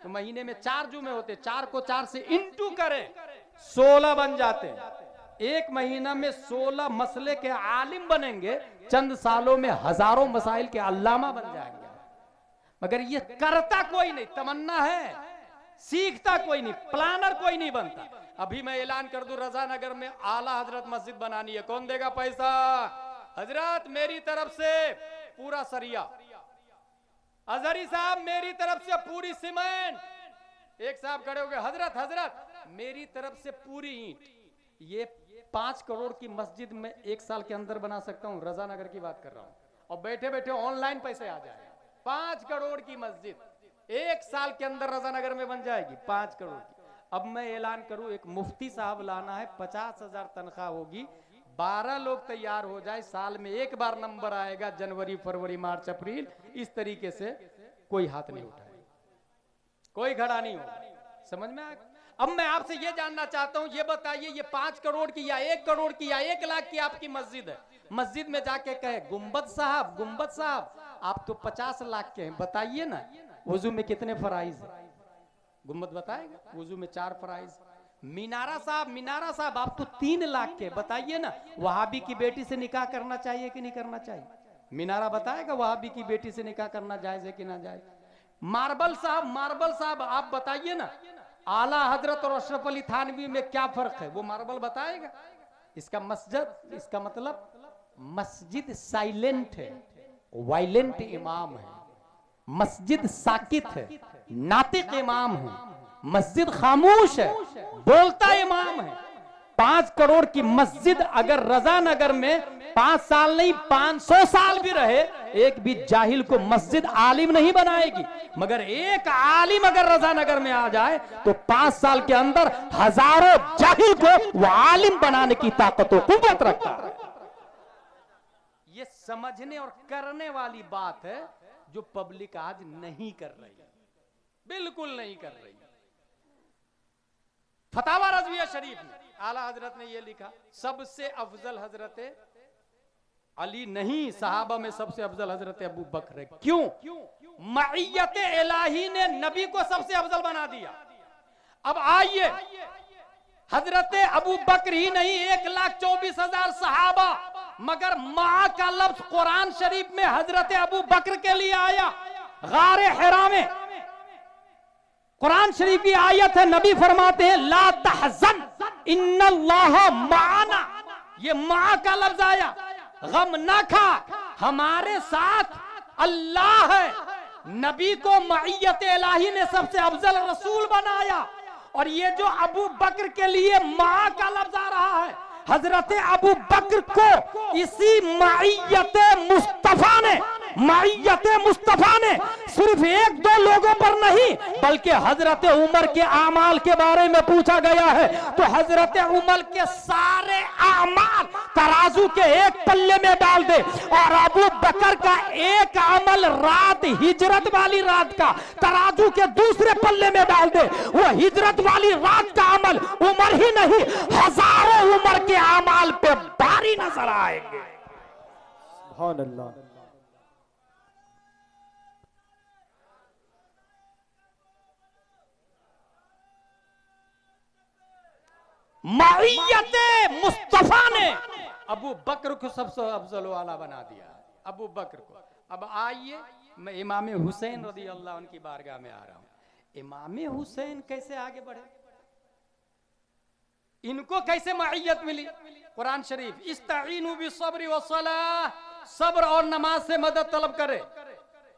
तो महीने में 4 जुमे होते, 4 को 4 से इंटू करें 16 बन जाते हैं। एक महीना में 16 मसले के आलिम बनेंगे, चंद सालों में हजारों मसाइल के अल्लामा बन जाएंगे। मगर ये करता कोई नहीं, तमन्ना है, सीखता कोई नहीं, प्लानर कोई नहीं बनता। अभी मैं ऐलान कर दूं, रजा नगर में आला हजरत मस्जिद बनानी है, कौन देगा पैसा? हजरत मेरी तरफ से पूरा सरिया, अजहरी साहब मेरी तरफ से पूरी सीमेंट। एक साहब खड़े हो गए, हजरत हजरत मेरी तरफ से पूरी ईंट। ये 5 करोड़ की मस्जिद में 1 साल के अंदर बना सकता हूं, रजा नगर की बात कर रहा हूं, और बैठे बैठे ऑनलाइन पैसे आ जाए। 5 करोड़ की मस्जिद 1 साल के अंदर रजा नगर में बन जाएगी, 5 करोड़ की। अब मैं ऐलान करूं, एक मुफ्ती साहब लाना है, 50,000 तनख्वाह होगी, 12 लोग तैयार हो जाए, साल में 1 बार नंबर आएगा, जनवरी फरवरी मार्च अप्रैल, इस तरीके से कोई हाथ नहीं उठाए, कोई खड़ा नहीं होगा। समझ में आया? अब मैं आपसे ये जानना चाहता हूं, ये बताइए, ये 5 करोड़ की या 1 करोड़ की या 1 लाख की आपकी मस्जिद है, मस्जिद में जाके कहे गुंबद साहब आप तो 50 लाख के हैं, बताइए ना वुजू में कितने फराइज है? गुंबद बताएगा वुजू में 4 फराइज। मीनारा साहब आप तो 3 लाख के, बताइए ना वहाबी की बेटी से निकाह करना चाहिए कि नहीं करना चाहिए? मीनारा बताएगा वहाबी की बेटी से निकाह करना जायज है कि ना जायज। मार्बल साहब आप बताइए ना, आला हजरत और अशरफ अली थानवी में क्या फर्क है, वो मार्बल बताएगा। इसका मतलब मस्जिद साइलेंट है, वायलेंट इमाम है, मस्जिद साकित है, नातिक इमाम है, मस्जिद खामोश है, बोलता इमाम है। 5 करोड़ की मस्जिद अगर रजा नगर में 5 साल नहीं 500 साल भी रहे, एक भी जाहिल को मस्जिद आलिम नहीं बनाएगी। मगर एक आलिम अगर रजा नगर में आ जाए तो 5 साल के अंदर हजारों जाहिल को वो आलिम बनाने की ताकत और कुव्वत रखता है। ये समझने और करने वाली बात है जो पब्लिक आज नहीं कर रही, बिल्कुल नहीं कर रही। फतावा रज़विया शरीफ में आला हजरत ने यह लिखा, सबसे अफजल हजरत अली नहीं, सहाबा में सबसे अफजल हजरत अबू बकर है। क्यों? मईयत इलाही ने नबी को सबसे अफजल बना दिया। अब आइए, हजरत अबू बकर ही नहीं, 1,24,000 सहाबा, मगर मां का लफ्ज कुरान शरीफ में हजरत अबू बकर के लिए आया। गारे हिरा में कुरान शरीफ की आयत है, नबी फरमाते हैं ला तहज़न इन्नल्लाह माना, ये मां का लफ्ज आया, गम ना खा, हमारे साथ अल्लाह है। नबी को मईयत इलाही ने सबसे अफजल रसूल बनाया, और ये जो अबू बकर के लिए मां का लफ्ज आ रहा है, हजरत अबू बकर को इसी मईयत मुस्तफा ने सिर्फ 1-2 लोगों पर नहीं बल्कि हजरत उमर के आमाल के बारे में पूछा गया है, तो हजरत उमर के सारे आमाल तराजू के एक पल्ले में डाल दे, और अबू बकर का एक अमल रात, हिजरत वाली रात का तराजू के दूसरे पल्ले में डाल दे, वो हिजरत वाली रात का अमल उमर ही नहीं हजारों उमर के आमाल पे भारी नजर आएंगे। सुभान अल्लाह। मईयत मुस्तफा ने अबू बकर को सबसे अफजल वाला बना दिया, अबू बकर को। अब आइए, मैं इमाम हुसैन रज़ी अल्लाह उनकी बारगाह में आ रहा हूं। इमाम हुसैन कैसे आगे बढ़े, इनको कैसे मईयत मिली? कुरान शरीफ इस्ताईनु बिस्सब्रि वस्सलाह, सब्र और नमाज से मदद तलब करे,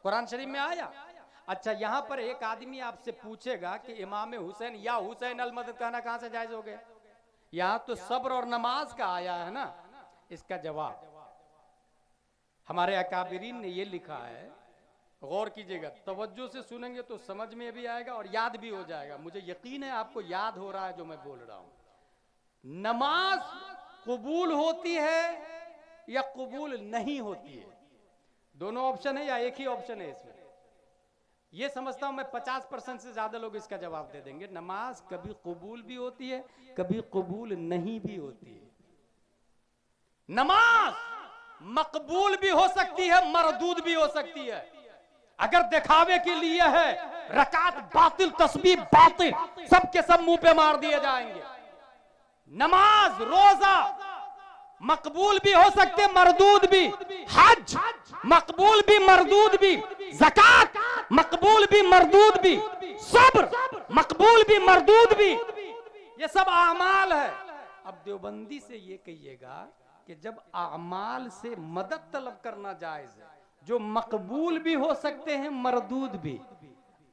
कुरान शरीफ में आया। अच्छा, यहां पर एक आदमी आपसे पूछेगा कि इमाम हुसैन या हुसैन अल मदद कहना कहां से जायज हो गया? यहां तो सब्र और नमाज का आया है ना। इसका जवाब हमारे अकाबिरीन ने ये लिखा है, गौर कीजिएगा, तवज्जो से सुनेंगे तो समझ में भी आएगा और याद भी हो जाएगा। मुझे यकीन है आपको याद हो रहा है जो मैं बोल रहा हूं। नमाज कबूल होती है या कबूल नहीं होती है? दोनों ऑप्शन है या एक ही ऑप्शन है इसमें? ये समझता हूं मैं 50% से ज्यादा लोग इसका जवाब दे देंगे। नमाज कभी कबूल भी होती है, कभी कबूल नहीं भी होती है। नमाज मकबूल भी हो सकती है, मरदूद भी हो सकती है। अगर दिखावे के लिए है, रकात बातिल, तस्बीह बातिल, सब के सब मुंह पे मार दिए जाएंगे। नमाज रोजा मकबूल भी हो सकते, मरदूद भी, हज मकबूल भी मरदूद भी, ज़कात मकबूल भी मरदूद भी, सब्र मकबूल भी मरदूद भी, ये सब आमाल है। अब देवबंदी से ये कहिएगा कि जब आमाल से मदद तलब करना जायज है, जो मकबूल भी हो सकते हैं मरदूद भी,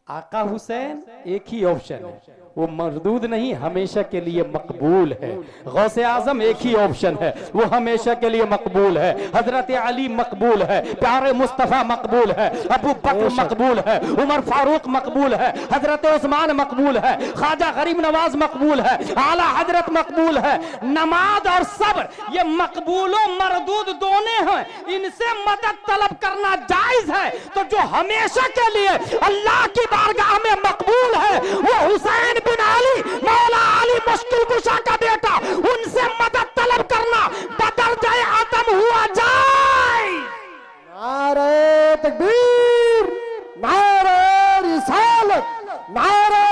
आका हुसैन एक ही ऑप्शन है, वो मरदूद नहीं, हमेशा के लिए मकबूल है। गौसे आजम एक ही ऑप्शन है, वो हमेशा के लिए मकबूल है। हजरत अली मकबूल है, प्यारे मुस्तफा मकबूल है, अबू बकर मकबूल है, उमर फारूक मकबूल है, हजरत उस्मान मकबूल है, ख्वाजा गरीब नवाज मकबूल है, आला हजरत मकबूल है। नमाज और सब्र ये मकबूलो मरदूद दोनों हैं, इनसे मदद तलब करना जायज है। तो जो हमेशा के लिए अल्लाह की बारगाह में मकबूल है वो हुसैन बिन अली, मौला अली मुश्किल कुशा का बेटा, उनसे मदद तलब करना बदरजाए आदम हुआ जाए। नारे तकबीर, नारे रिसालत, नारे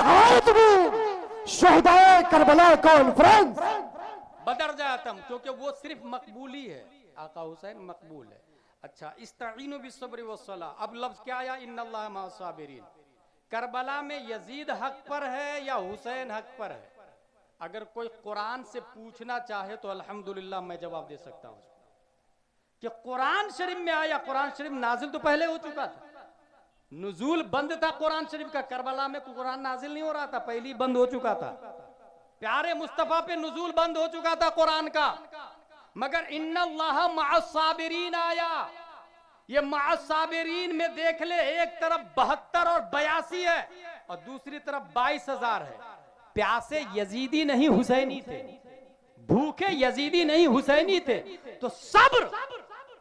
हैदरी, शुहदाए करबला कॉन्फ्रेंस। बदरजाए आदम, क्योंकि वो सिर्फ मकबूल ही है, आका हुसैन मकबूल है। अच्छा, इस्ताईनु बिस्सब्र वस्सलाह, अब लफ्ज क्या आया, इन्नल्लाह मअस-साबिरीन। करबला में यजीद हक पर है या हुसैन हक पर है? अगर कोई कुरान से पूछना चाहे तो अल्हम्दुलिल्लाह मैं जवाब दे सकता हूं कि कुरान शरीफ में आया। कुरान शरीफ नाजिल तो पहले हो चुका था, नुजूल बंद था कुरान शरीफ का, करबला में कुरान नाजिल नहीं हो रहा था, पहले ही बंद हो चुका था। प्यारे मुस्तफा पे नुजूल बंद हो चुका था कुरान का, मगर इन्नल्लाह मअस-साबिरीन आया। ये मअस-साबिरीन में देख ले, एक तरफ 72 और 82 है और दूसरी तरफ 22,000 है। प्यासे यजीदी नहीं हुसैनी थे, भूखे यजीदी नहीं हुसैनी थे, तो सब्र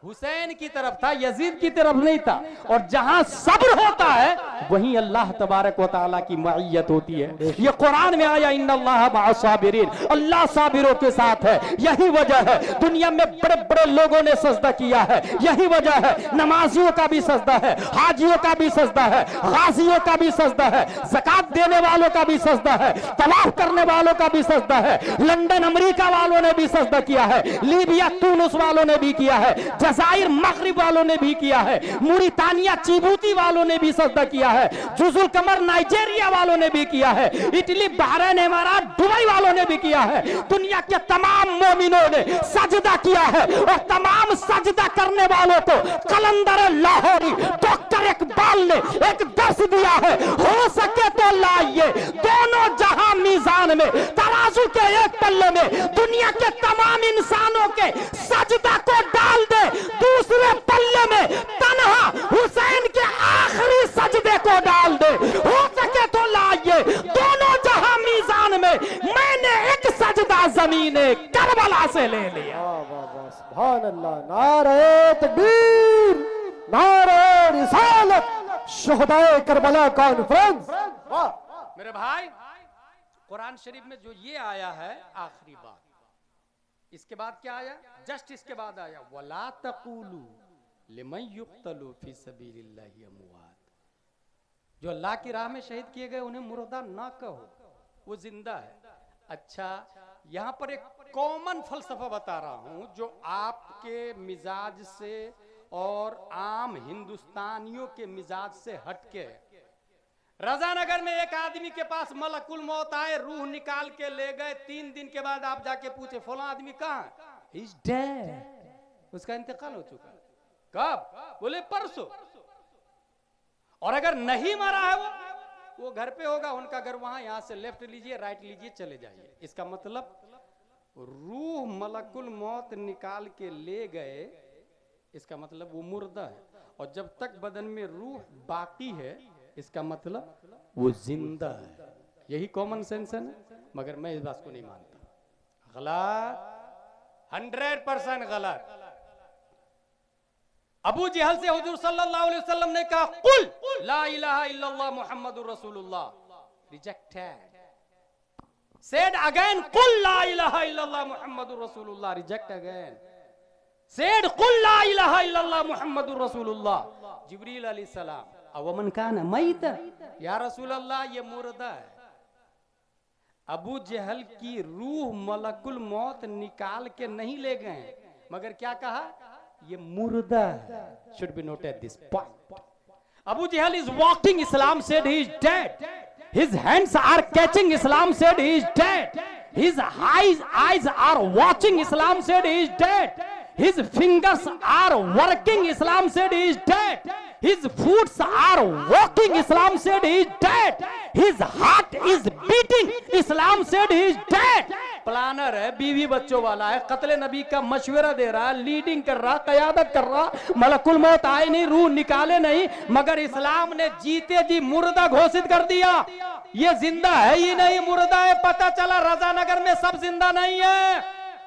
हुसैन की तरफ था, यजीद की तरफ नहीं था। और जहां सब्र होता है वहीं अल्लाह तबारक व तआला की मईयत होती है। ये कुरान में आया, इन्नल्लाह मअस-साबिरीन, अल्लाह साबिरों के साथ है। यही वजह है दुनिया में बड़े बड़े लोगों ने सजदा किया है, यही वजह है नमाजियों का भी सजदा है, हाजियों का भी सजदा है, गाजियों का भी सजदा है, ज़कात देने वालों का भी सजदा है, तवाफ करने वालों का भी सजदा है, लंदन अमेरिका वालों ने भी सजदा किया है, लीबिया तुनिस वालों ने भी किया है, जज़ाइर मगरिब वालों ने भी किया है, मूरितानिया चिबूती वालों ने भी सजदा किया है, जुजुल कमर नाइजीरिया वालों ने भी किया है, इटली बहरीन इमारात दुबई वालों ने भी किया है। दुनिया के तमाम मोमिनों ने सजदा किया है और तमाम सजदा करने वालों को कलंदर लाहौरी डॉक्टर इकबाल ने एक दर्श दिया है, हो सके तो लाइए दोनों जहां मीजान में, तराजू के एक पल्ले में दुनिया के तमाम इंसानों के सजदा को डाल दे, दूसरे पल्ले में तन्हा हुसैन के आखिरी सजदे को डाल दे। हो सके तो लाइए दोनों जहां मीजान में, मैंने एक सजदा ज़मीने करबला से ले लिया। सुभान अल्लाह, नारे तकबीर, नारे रिसालत, शुहदाए करबला कॉन्फ्रेंस। मेरे भाई, कुरान शरीफ में जो ये आया है आखिरी बात, इसके बाद क्या आया? जस्ट इसके बाद आया वला तक़ूलू लिमन युक़तलू फी सबीलिल्लाहि अमवात। जो अल्लाह की राह में शहीद किए गए उन्हें मुर्दा ना कहो, वो जिंदा है। अच्छा, यहां पर एक कॉमन फलसफा बता रहा हूं जो आपके मिजाज से और आम हिंदुस्तानियों के मिजाज से हटके है। रजानगर में एक आदमी के पास मलकुल मौत आए, रूह निकाल के ले गए, 3 दिन के बाद आप जाके पूछे फला आदमी कहां? He's dead, उसका इंतकाल हो चुका। कब? बोले परसों। और अगर नहीं मरा है वो घर पे होगा, उनका घर वहां, यहां से लेफ्ट लीजिए राइट लीजिए चले जाइए। इसका मतलब रूह मलकुल मौत निकाल के ले गए, इसका मतलब वो मुर्दा है। और जब तक बदन में रूह बाकी है, इसका मतलब वो जिंदा है। यही कॉमन सेंस है ना, मगर मैं इस बात को नहीं मानता। गलत, 100% गलत। अबू जहल से हुजूर सल्लल्लाहु अलैहि वसल्लम ने कहा कुल ला इलाहा इल्लल्लाह मुहम्मदुर रसूलुल्लाह, रिजेक्टेड। सेड अगेन कुल ला इलाहा इल्लल्लाह मुहम्मदुर रसूलुल्लाह, रिजेक्ट अगेन। सेड कुल ला इलाहा इल्लल्लाह मुहम्मदुर रसूलुल्लाह। जिब्रील अलैहिस्सलाम, अवमन कान मैत, या रसूल अल्लाह ये मुर्दा है। अबू जहल की रूह मलकुल मौत निकाल के नहीं ले गए, मगर क्या कहा, ये मुर्दा है। Should be noted this point. Abu Jahl is walking, Islam said he is dead. His hands are catching, Islam said he is dead. His eyes are watching, Islam said he is dead. His fingers are working, Islam said he is dead. His feet are walking, Islam said he is dead. His heart is beating, Islam said he is dead. Planner है, बीवी बच्चों वाला है, कत्ले नबी का मशवरा दे रहा, leading कर रहा, कयादत कर रहा, मलकुल मौत आए नहीं, रूह निकाले नहीं, मगर इस्लाम ने जीते जी मुर्दा घोषित कर दिया। ये जिंदा है ही नहीं, मुर्दा है। पता चला रजानगर में सब जिंदा नहीं है,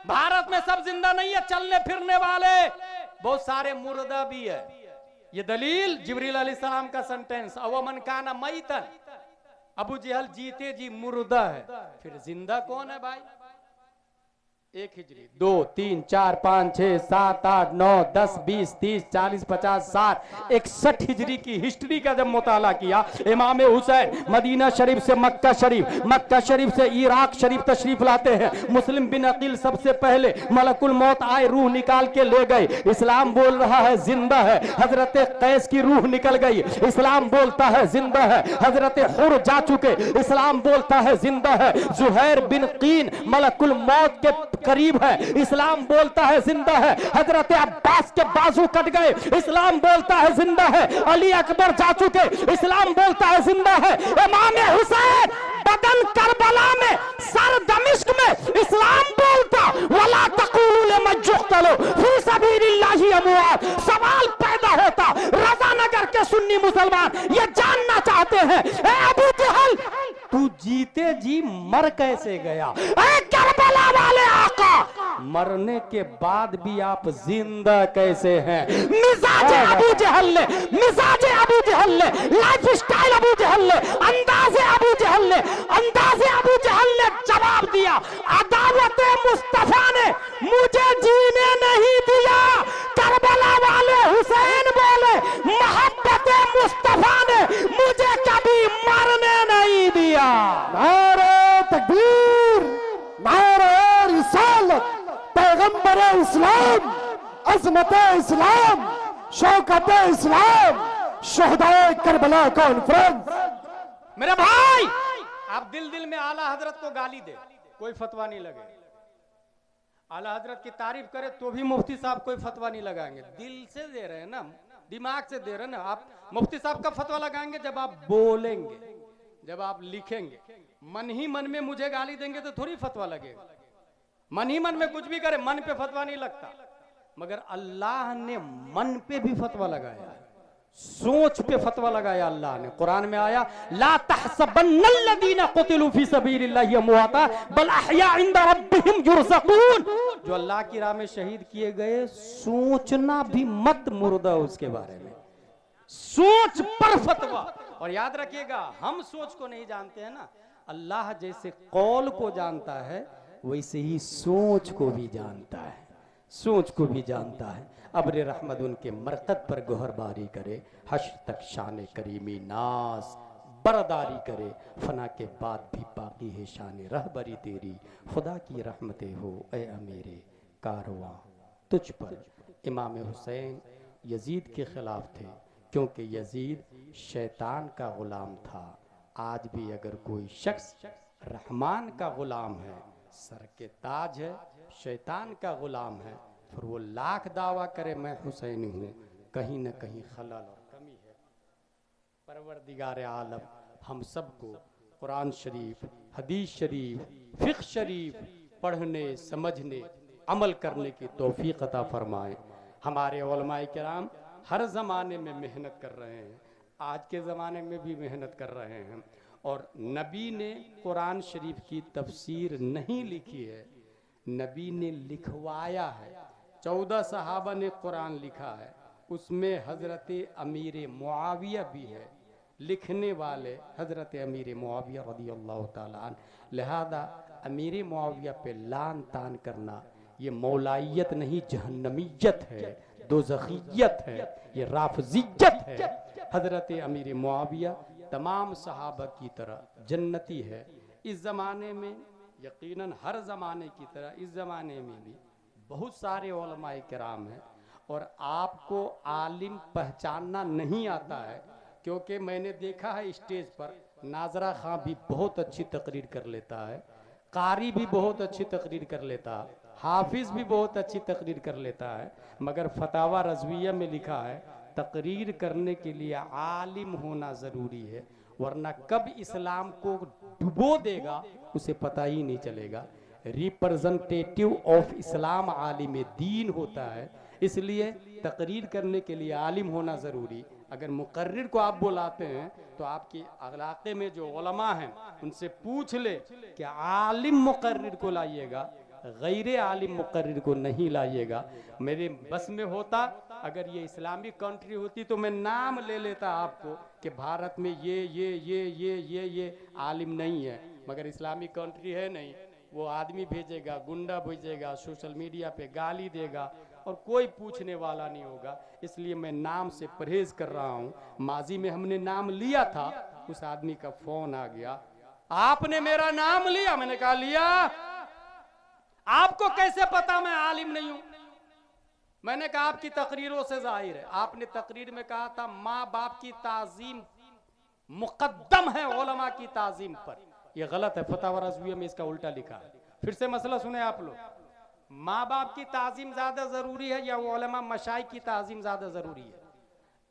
भारत में सब जिंदा नहीं है, चलने फिरने वाले बहुत सारे मुर्दा भी है। ये दलील जिब्रील अलैहिस्सलाम का सेंटेंस, अवमन काना मैतन, अबू जहल जीते जी मुर्दा है, फिर जिंदा कौन है भाई? 1 हिजरी 2 3 4 5 6 7 8 9 10 20 30 40 50 60 61 हिजरी की हिस्ट्री का जब मुताला किया, इमाम हुसैन मदीना शरीफ से मक्का शरीफ से इराक शरीफ तशरीफ लाते हैं। मुस्लिम बिन अकील सबसे पहले मलकुल मौत आए, रूह निकाल के ले गए। इस्लाम बोल रहा है जिंदा है। हजरत कैस की रूह निकल गई, इस्लाम बोलता है जिंदा है। हजरत हुर जा चुके, इस्लाम बोलता है जिंदा है। जुहैर बिन कीन मलकुल मौत के करीब है, इस्लाम बोलता है जिंदा है। हजरत अब्बास के बाजू कट गए, इस्लाम बोलता है जिंदा है। अली अकबर जा चुके, इस्लाम बोलता है जिंदा है। इमाम हुसैन बदन करबला में, सर दमिश्क में, इस्लाम बोलता वला तक़ूलू लिमन युक़्तलू फी सबीलिल्लाहि अमवात। सवाल पैदा होता, रज़ानगर के सुन्नी मुसलमान ये जानना चाहते हैं, ए अबू जहल तू जीते जी मर कैसे गया? ए करबला वाले आका, मरने के बाद भी आप जिंदा कैसे हैं? मिजाजे अबू जहल ने, लाइफ स्टाइल अबू जहल ने, अंदाजे अबू जहल ने जवाब दिया, अदावत मुस्तफा ने मुझे जीने नहीं दिया। करबला वाले हुसैन बोले, मोहब्बत मुस्तफा ने मुझे कभी मरने नहीं दिया। नारे तकबीर, नारे रिसालत, पैगंबर इस्लाम, अज़मत इस्लाम, शौकत इस्लाम, शहदाए करबला कॉन्फ्रेंस। मेरे भाई, आप दिल में आला हजरत को गाली दे, कोई फतवा नहीं लगे। आला हजरत की तारीफ करे तो भी मुफ्ती साहब कोई फतवा नहीं लगाएंगे। दिल से दे रहे हैं ना, दिमाग से दे रहे हैं ना। आप मुफ्ती साहब का फतवा लगाएंगे जब आप बोलेंगे, जब आप लिखेंगे। मन ही मन में मुझे गाली देंगे तो थोड़ी फतवा लगेगा। मन ही मन में कुछ भी करे, मन पे फतवा नहीं लगता, मगर अल्लाह ने मन पे भी फतवा लगाया, सोच पे फतवा लगाया अल्लाह ने। कुरान में आया, ला तहसबन्नल्लज़ीना क़ुतिलू फी सबीलिल्लाहि अमवाता बल अहया इंदा रब्बिहिम युरज़क़ून। जो अल्लाह की राह में शहीद किए गए, सोचना भी मत मुर्दा उसके बारे में, सोच पर फतवा। और याद रखिएगा, हम सोच को नहीं जानते हैं ना, अल्लाह जैसे कौल को जानता है वैसे ही सोच को भी जानता है, सोच को भी जानता है। अब्र रहमत उनके मरकत पर गोहरबारी करे, हश्र तक शान करीमी नास बरदारी करे, फना के बाद भी बाकी है शान रहबरी तेरी। खुदा की रहमतें हो ए अमीरे कारवां तुझ पर। इमाम हुसैन यजीद के खिलाफ थे, क्योंकि यजीद शैतान का गुलाम था। आज भी अगर कोई शख्स रहमान का गुलाम है, सर के ताज है, शैतान का गुलाम है, फिर वो लाख दावा करे मैं हुसैनी हूँ, कहीं न कहीं खलल और कमी है। परवरदिगार आलम हम सबको कुरान शरीफ, हदीस शरीफ, फिक़्ह शरीफ पढ़ने, समझने, अमल करने की तौफीक अता फरमाए। हमारे उलमाए किराम हर ज़माने में मेहनत कर रहे हैं, आज के ज़माने में भी मेहनत कर रहे हैं। और नबी ने कुरान शरीफ की तफसीर नहीं लिखी है, नबी ने लिखवाया है। 14 सहाबा ने कुरान लिखा है, उसमें हज़रत अमीर मुआविया भी है, लिखने वाले हज़रत अमीर मुआविया रज़ियल्लाहु ताला अन्हु। लिहाजा अमीर मुआविया पे लान तान करना ये मौलाइयत नहीं जहन्नमियत है, दोज़खियत है, ये राफजियत है। हजरत अमीर मुआविया तमाम सहाबा की तरह जन्नती है। इस ज़माने में यकीनन हर ज़माने की तरह इस ज़माने में भी बहुत सारे उलमाए किराम हैं और आपको आलिम पहचानना नहीं आता है, क्योंकि मैंने देखा है स्टेज पर नाजरा खां भी बहुत अच्छी तकरीर कर लेता है, कारी भी बहुत अच्छी तकरीर कर लेता है, हाफिज भी बहुत अच्छी तकरीर कर लेता है, मगर फतावा रज़विया में लिखा है तकरीर करने के लिए आलिम होना ज़रूरी है, वरना कब इस्लाम को डुबो देगा उसे पता ही नहीं चलेगा। रिप्रेजेंटेटिव ऑफ इस्लाम आलिम दीन होता है, इसलिए तकरीर करने के लिए आलिम होना ज़रूरी। अगर मुकर्रिर को आप बुलाते हैं तो आपके इलाके में जो उलमा हैं उनसे पूछ ले कि आलिम मुकर्रिर को लाइएगा, गैर आलिम मुकर्रिर को नहीं लाइएगा। मेरे बस में होता, अगर ये इस्लामिक कंट्री होती तो मैं नाम ले लेता आपको कि भारत में ये आलिम नहीं है, मगर इस्लामिक कंट्री है नहीं। वो आदमी भेजेगा, गुंडा भेजेगा, सोशल मीडिया पे गाली देगा और कोई पूछने वाला नहीं होगा। इसलिए मैं नाम से परहेज कर रहा हूँ। माजी में हमने नाम लिया था, उस आदमी का फोन आ गया, आपने मेरा नाम लिया। मैंने कहा लिया, आपको कैसे पता मैं आलिम नहीं हूं? मैंने कहा आपकी तकरीरों से जाहिर है। आपने तकरीर में कहा था माँ बाप की ताजीम मुकद्दम है उलमा की ताजीम पर, यह गलत है। फतावा रज़विया में इसका उल्टा लिखा है। फिर से मसला सुने आप लोग, माँ बाप की ताजीम ज्यादा जरूरी है या उलमा मशाइख की ताजीम ज्यादा जरूरी है?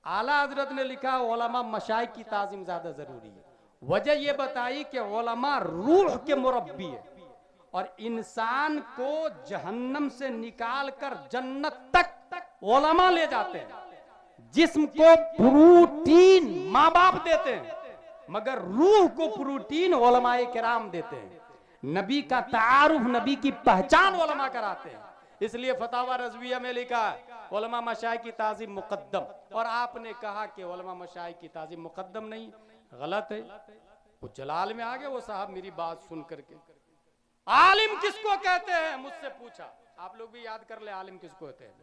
आला हजरत ने लिखा उलमा मशाइख की ताजीम ज्यादा जरूरी है। वजह यह बताई कि उलमा रूह के मुरब्बी है और इंसान को जहन्नम से निकाल कर जन्नत तक उलमा ले जाते हैं। जिस्म को प्रोटीन माँ बाप देते हैं, मगर रूह को प्रोटीन उलमाए किराम देते हैं। नबी का तारुफ, नबी की पहचान उलमा कराते हैं। इसलिए फतावा रज़विया में लिखा है उलमा मशाइख की ताज़ीम मुकद्दम, और आपने कहा कि उलमा मशाइख की ताज़ीम मुकद्दम नहीं, गलत है। वो जलाल में आ गए वो साहब मेरी बात सुन करके। आलिम किसको कहते हैं मुझसे पूछा, आप लोग भी याद कर ले आलिम किसको कहते हैं।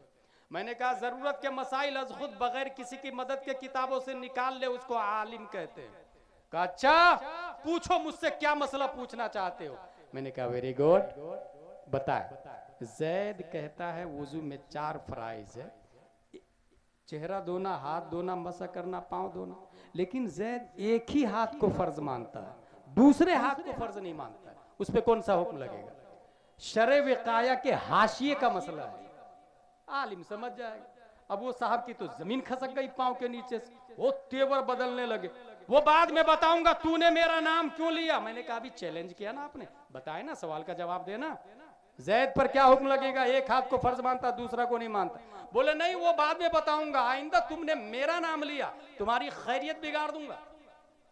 मैंने कहा जरूरत के मसाइल अज खुद बगैर किसी की मदद के किताबों से निकाल ले, उसको आलिम कहते हैं। कहा अच्छा पूछो मुझसे क्या मसला पूछना चाहते हो। मैंने कहा वेरी गुड, बताए। जैद कहता है वुजू में 4 फराइज है, चेहरा धोना, हाथ धोना, मसा करना, पांव धोना, लेकिन जैद एक ही हाथ को फर्ज मानता है, दूसरे हाथ को फर्ज नहीं मानता है। उस पे कौन सा हुक्म लगेगा? शरे विकाया के हाशिए का मसला है, आलिम समझ जाएगा। अब वो साहब की तो जमीन खसक गई पांव के नीचे से, वो तेवर बदलने लगे। वो बाद में बताऊंगा तूने मेरा नाम क्यों लिया। मैंने कहा अभी चैलेंज किया ना आपने, बताए ना, सवाल का जवाब देना। जैद पर क्या हुक्म लगेगा? एक हाथ को फर्ज मानता, दूसरा को नहीं मानता। बोले नहीं वो बाद में बताऊंगा, आइंदा तुमने मेरा नाम लिया तुम्हारी खैरियत बिगाड़ दूंगा,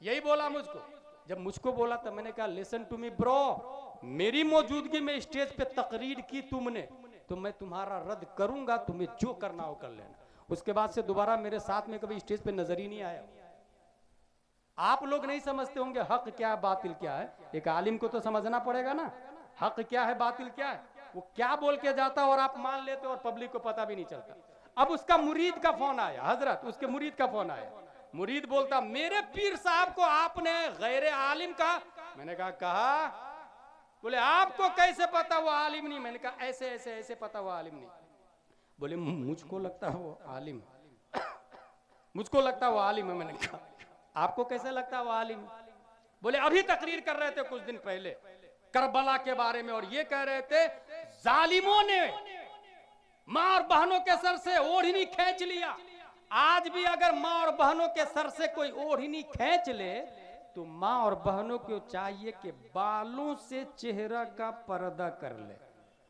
यही बोला मुझको। जब मुझको बोला तो मैंने कहा लिसन टू मी ब्रो, मेरी मौजूदगी में स्टेज पे तकरीर की तुमने, तो मैं तुम्हारा रद्द करूंगा, तुम्हें जो करना हो कर लेना। उसके बाद से दोबारा मेरे साथ में कभी स्टेज पे नजर ही नहीं आया। आप लोग नहीं समझते होंगे हक क्या है बातिल क्या है, एक आलिम को तो समझना पड़ेगा ना हक क्या है बातिल क्या है। वो क्या बोल के जाता और आप मान लेते और पब्लिक को पता भी नहीं चलता। अब उसका मुरीद का फोन आया, हजरत उसके मुरीद का फोन आया, मुरीद बोलता मेरे पीर साहब को आपने गैर आलिम कहा। मैंने कहा बोले आपको कैसे पता वो आलिम नहीं। मैंने कहा ऐसे ऐसे ऐसे पता वो आलिम नहीं। बोले मुझको लगता है वो आलिम मुझको लगता है वो आलिम है। मैंने कहा आपको कैसे लगता है वो आलिम? बोले अभी तकरीर कर रहे थे कुछ दिन पहले करबला के बारे में और ये कह रहे थे जालिमों ने मां और बहनों के सर से ओढ़नी खींच लिया। आज भी अगर मां और बहनों के सर से कोई ओढ़नी खींच ले तो मां और बहनों को चाहिए कि बालों से चेहरा का पर्दा कर ले,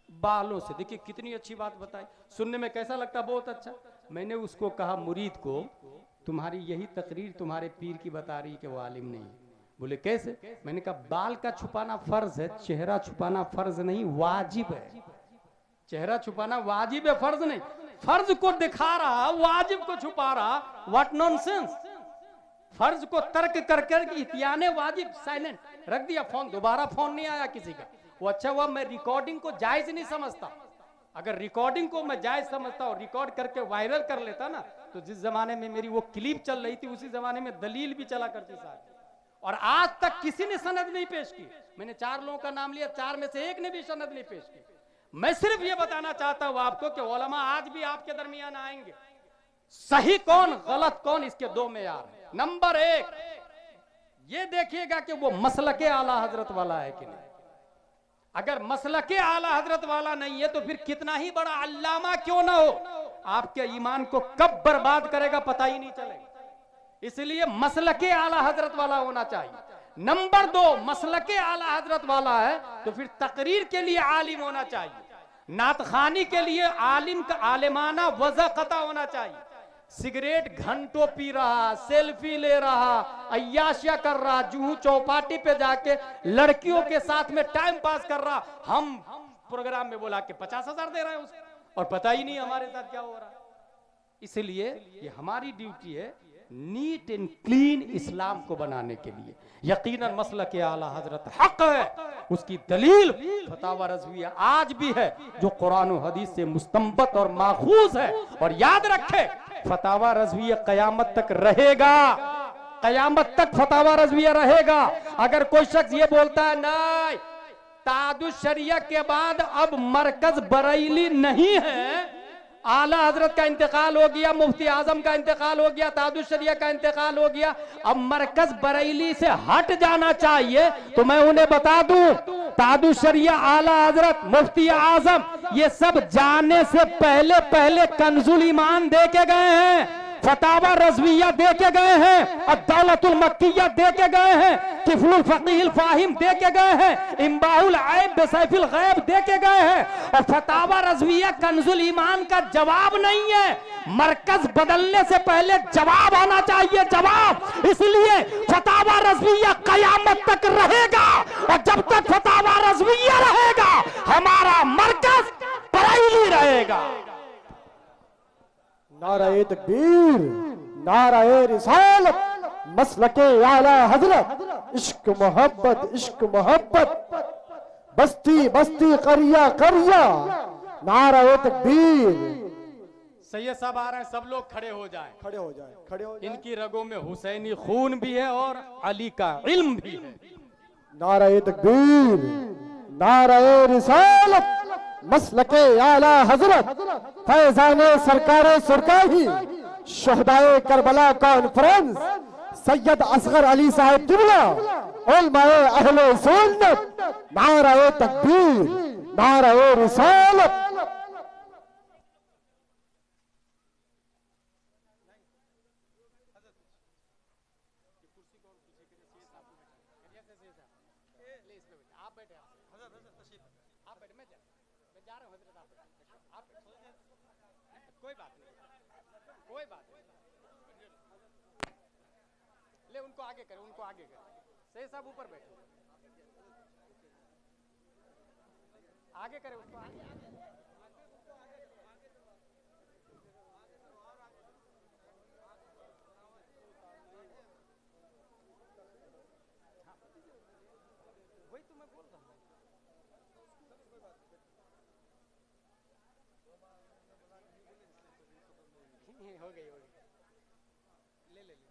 बालों से। देखिए कितनी अच्छी बात बताई, सुनने में कैसा लगता? बहुत अच्छा। मैंने उसको कहा मुरीद को तुम्हारी यही तकरीर तुम्हारे पीर की बता रही कि वो आलिम नहीं है। बोले कैसे? मैंने कहा बाल का छुपाना फर्ज है, चेहरा छुपाना फर्ज नहीं वाजिब है। चेहरा छुपाना वाजिब है, फर्ज नहीं। फर्ज को दिखा रहा, वाजिब को छुपा रहा, व्हाट नॉनसेंस। फर्ज को तर्क कर इतियाने वाजिब साइलेंट रख दिया फोन, दोबारा फोन नहीं आया किसी का। वो अच्छा हुआ मैं रिकॉर्डिंग को जायज नहीं समझता, अगर रिकॉर्डिंग को मैं जायज समझता हूं, रिकॉर्ड करके वायरल कर लेता ना, तो जिस जमाने में मेरी वो क्लिप चल रही थी उसी जमाने में दलील भी चला करती साहब, और आज तक किसी ने सनद नहीं पेश की। मैंने 4 लोगों का नाम लिया, 4 में से एक ने भी सनद नहीं पेश की। मैं सिर्फ ये बताना चाहता हूं आपको कि उलमा आज भी आपके दरमियान आएंगे, सही कौन गलत कौन इसके 2 मेयार हैं। नंबर 1 ये देखिएगा कि वो मसलके आला हजरत वाला है कि नहीं। अगर मसलके आला हजरत वाला नहीं है तो फिर कितना ही बड़ा अल्लामा क्यों ना हो, आपके ईमान को कब बर्बाद करेगा पता ही नहीं चलेगा। इसलिए मसलके आला हजरत वाला होना चाहिए। नंबर 2 मसलके आला हजरत वाला है तो फिर तकरीर के लिए आलिम होना चाहिए, नातखानी के लिए आलिम का आलिमाना वज़ा कता होना चाहिए। सिगरेट घंटों पी रहा, सेल्फी ले रहा, अय्याशिया कर रहा, जूहू चौपाटी पे जाके लड़कियों के साथ में टाइम पास कर रहा, हम प्रोग्राम में बोला कि 50,000 दे रहे हैं उसको, और पता ही नहीं हमारे साथ क्या हो रहा है। इसलिए ये हमारी ड्यूटी है नीट एंड क्लीन इस्लाम को बनाने के लिए। यकीनन मसलक आला हजरत हक है, उसकी दलील फतावा रज़विया आज भी है जो कुरान और हदीस से मुस्तंबत और माखूज है। और याद रखे फतावा रज़विया कयामत तक रहेगा, कयामत तक फतावा रज़विया रहेगा। अगर कोई शख्स ये बोलता है नहीं तादुश शरिया के बाद अब मरकज बरेली नहीं है, आला हजरत का इंतकाल हो गया, मुफ्ती आजम का इंतकाल हो गया, तादुश शरिया का इंतकाल हो गया, अब मरकज बरेली से हट जाना चाहिए, तो मैं उन्हें बता दूं तादुश शरिया, आला हजरत, मुफ्ती आजम ये सब जाने से पहले पहले कंजुल ईमान दे के गए हैं, फतावा रज़विया दे के गए हैं, अद-दौलतुल मक्किया दे के गए हैं, किफ़ुल फ़क़ीहुल फ़ाहिम दे के गए हैं, इम्बाहुल ऐब बिसैफिल गैब दे के गए हैं। और फतावा रज़विया कंजुल ईमान का जवाब नहीं है, मरकज बदलने से पहले जवाब आना चाहिए, जवाब। इसलिए फतावा रज़विया कयामत तक रहेगा, और जब तक फतावा रज़विया रहेगा हमारा मरकज बरेली रहेगा। नाराए तकबीर, नाराए रिसालत, मसलके आला हजरत, इश्क मोहब्बत, इश्क मोहब्बत, बस्ती बस्ती करिया करिया, नाराए तकबीर। सैयद साहब आ रहे हैं, सब लोग खड़े हो जाएं, खड़े हो जाए, खड़े हो जाए। इनकी रगों में हुसैनी खून भी है और अली का इल्म भी है। नाराए तकबीर, नाराए रिसालत, मसलके आला हजरत, फैजाने सरकारे सुरकाही, शहदाए करबला कॉन्फ्रेंस, सैयद असगर अली साहब तिबला, उलमाए अहले सुन्नत, नाराए तकबीर, नाराए रिसालत। कोई बात नहीं, कोई बात नहीं, ले उनको आगे करे, उनको आगे करे, सही साहब ऊपर बैठे, आगे करे उसको आगे। वही तो मैं बोल रहा हूँ, हो गई हो गई, ले ले ले ले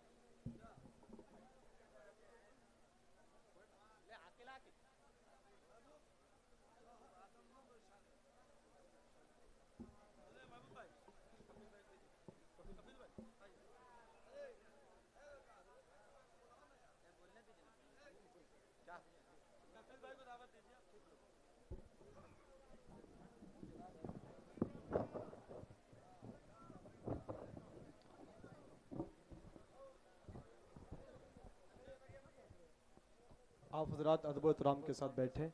अकेला आके आप हजरात अदब एहतराम के साथ बैठे।